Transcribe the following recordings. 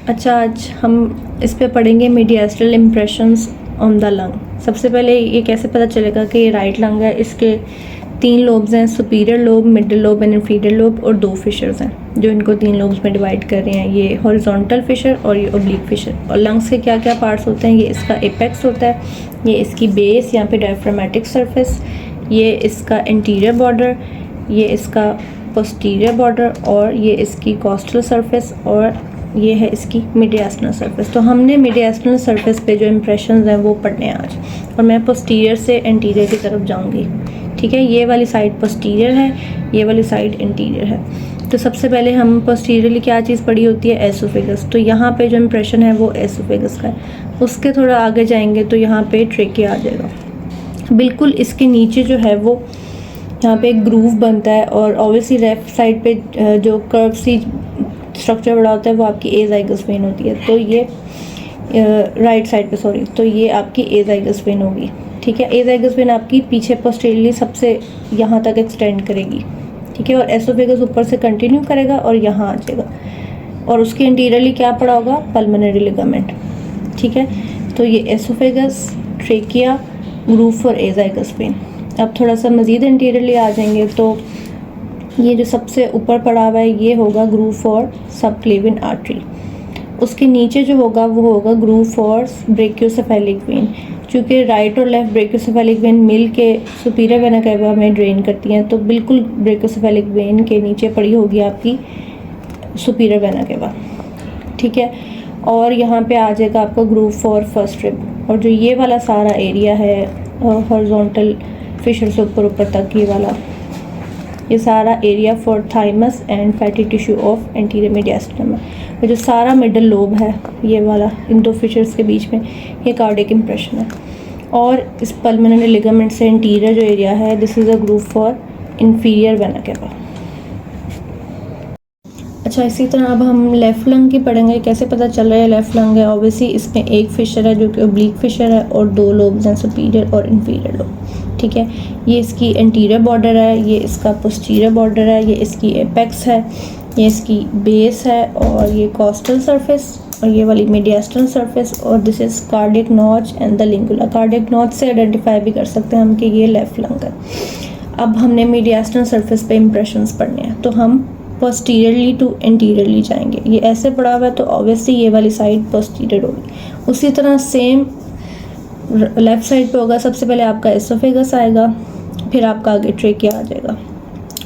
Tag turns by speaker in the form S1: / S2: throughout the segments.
S1: अच्छा, आज हम इस पे पढ़ेंगे मीडियास्ट्रल इम्प्रेशंस ऑन द लंग। सबसे पहले ये कैसे पता चलेगा कि ये राइट लंग है। इसके 3 लोब्स हैं, superior lobe, middle lobe and inferior lobe, और 2 फिशर्स हैं जो इनको 3 लोब्स में डिवाइड कर रहे हैं। ये हॉरिजॉन्टल फिशर और ये ओब्लिक फिशर। और लंग्स के क्या क्या पार्ट्स होते हैं, ये इसका एपेक्स होता है, ये इसकी बेस, यहाँ पे डायफ्रामेटिक सरफेस, ये इसका इंटीरियर बॉर्डर, ये इसका पोस्टीरियर बॉर्डर, और ये इसकी कॉस्टल सरफेस, और ये है इसकी मीडियास्टर्नल सरफेस। तो हमने मीडियास्टर्नल सरफेस पे जो इम्प्रेशंस हैं वो पढ़ने हैं आज, और मैं पोस्टीरियर से इंटीरियर की तरफ जाऊंगी। ठीक है, ये वाली साइड पोस्टीरियर है, ये वाली साइड इंटीरियर है। तो सबसे पहले हम पोस्टीरियरली क्या चीज़ पढ़ी होती है, एसोफेगस। तो यहाँ पे जो इम्प्रेशन है वो एसोफेगस का है। उसके थोड़ा आगे जाएंगे तो यहाँ पे ट्रेकिया आ जाएगा। बिल्कुल इसके नीचे जो है वो यहाँ पे एक ग्रूव बनता है, और ऑब्वियसली लेफ्ट साइड पे जो कर्व सी स्ट्रक्चर बड़ा होता है वो आपकी एजाइगस वेन होती है। तो ये राइट साइड पे तो ये आपकी एजाइगस वेन होगी। ठीक है, एजाइगस वेन आपकी पीछे पोस्टीरियरली सबसे यहाँ तक एक्सटेंड करेगी। ठीक है, और एसोफेगस ऊपर से कंटिन्यू करेगा और यहाँ आ जाएगा, और उसके इंटीरियरली क्या पड़ा होगा, पल्मोनरी लिगामेंट। ठीक है, तो ये एसोफेगस, ट्रेकिया, ग्रूव और एजाइगस वेन। अब थोड़ा सा मज़ीद इंटीरियरली आ जाएंगे तो ये जो सबसे ऊपर पड़ा हुआ है ये होगा ग्रूव फॉर सबक्लेवियन आर्टरी। उसके नीचे जो होगा वो होगा ग्रूव फॉर ब्रेकियोसेफेलिक वेन। चूँकि राइट और लेफ्ट ब्रेकियोसेफेलिक वेन मिल के सुपीरियर वेना कैवा में ड्रेन करती हैं, तो बिल्कुल ब्रेकियोसेफेलिक वेन के नीचे पड़ी होगी आपकी सुपीरियर वेना कैवा। ठीक है, और यहाँ पे आ जाएगा आपका ग्रूव फॉर फर्स्ट रिब। और जो ये वाला सारा एरिया है हॉरिजॉन्टल फिशर से ऊपर तक, ये वाला ये सारा area for thymus and fatty tissue of anterior mediastinum है। जो सारा मिडल लोब है ये वाला, इन 2 फिशर्स के बीच में, ये कार्डिक इम्प्रेशन है। और इस पल्मोनरी लिगामेंट से इंटीरियर जो एरिया है, this is a groove for inferior vena cava. अच्छा, इसी तरह अब हम लेफ़्ट लंग की पढ़ेंगे। कैसे पता चल रहा है लेफ़्ट लंग है, ऑब्वियसली इसमें एक फिशर है जो कि ओब्लिक फिशर है, और 2 लोब्स हैं, सुपीरियर और इंफीरियर लोब। ठीक है, ये इसकी इंटीरियर बॉर्डर है, ये इसका पोस्टीरियर बॉर्डर है, ये इसकी एपेक्स है, ये इसकी बेस है, और ये कॉस्टल सरफेस, और ये वाली मीडियास्टर्नल सरफेस, और this is cardiac notch and the लिंगुला। Cardiac notch से आइडेंटिफाई भी कर सकते हैं हम कि ये लेफ़्ट लंग है। अब हमने मीडियास्टर्नल सरफेस पे इंप्रेशंस पढ़ने हैं, तो हम पोस्टीरियरली टू इंटीरियरली जाएंगे। ये ऐसे पड़ा हुआ है तो ऑब्वियसली ये वाली साइड पोस्टीरियर होगी। उसी तरह सेम लेफ़्ट साइड पे होगा। सबसे पहले आपका एसोफेगस आएगा, फिर आपका आगे ट्रेकिया आ जाएगा।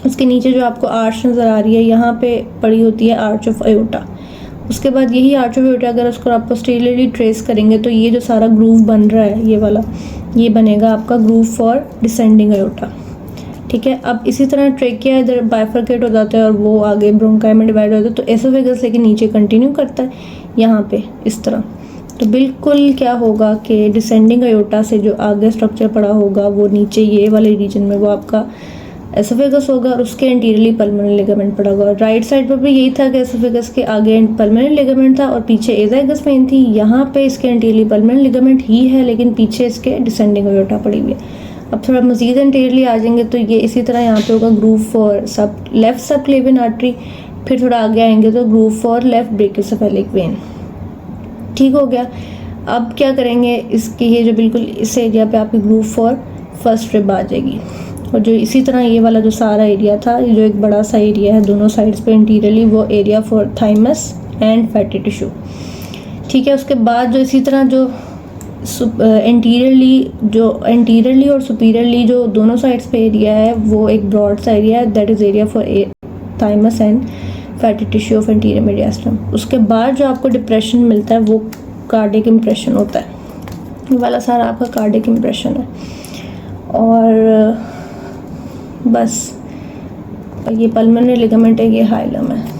S1: उसके नीचे जो आपको आर्च नज़र आ रही है, यहाँ पे पड़ी होती है आर्च ऑफ अयोटा। उसके बाद यही आर्च ऑफ अयोटा अगर उसको आप पोस्टीरियरली ट्रेस करेंगे तो ये जो सारा ग्रूव बन रहा है ये वाला, ये बनेगा आपका ग्रूव फॉर डिसेंडिंग अयोटा। ठीक है, अब इसी तरह ट्रेकिया इधर बाइफरकेट हो जाता है और वो आगे ब्रोंकाई में डिवाइड हो जाता है। तो एसोफेगस लेके नीचे कंटिन्यू करता है यहाँ पे इस तरह। तो बिल्कुल क्या होगा कि डिसेंडिंग अयोटा से जो आगे स्ट्रक्चर पड़ा होगा वो नीचे ये वाले रीजन में वो आपका एसोफेगस होगा, और उसके इंटीरियरली पल्मोनरी लिगामेंट पड़ा होगा। राइट साइड पर भी यही था कि एसोफेगस के आगे पल्मोनरी लिगामेंट था और पीछे एजाइगस वेन थी। यहाँ पे इसके इंटीरियरली पल्मोनरी लिगामेंट ही है, लेकिन पीछे इसके डिसेंडिंग अयोटा पड़ी हुई है। अब थोड़ा मज़ीद इंटीरियरली आ जाएंगे तो ये इसी तरह यहाँ पे होगा groove for left subclavian artery. फिर थोड़ा आगे आएंगे तो groove for left brachiocephalic when. ठीक हो गया। अब क्या करेंगे, इसकी ये जो बिल्कुल इस एरिया पे आपकी ग्रूव फॉर फर्स्ट रिब आ जाएगी। और जो इसी तरह ये वाला जो सारा एरिया था, ये जो एक बड़ा सा एरिया है दोनों साइड्स पे इंटीरियरली, वो area for thymus and fatty tissue. ठीक है, उसके बाद जो इसी तरह जो इंटीरियरली और सुपीरियरली जो दोनों साइड्स पे एरिया है वो एक ब्रॉड सा एरिया है, that is area for thymus and fatty tissue of interior mediastinum. उसके बाद जो आपको डिप्रेशन मिलता है वो कार्डिक इम्प्रेशन होता है। ये वाला सारा आपका कार्डिक इम्प्रेशन है। और बस ये पल्मोनरी लिगामेंट है, ये हाइलम है।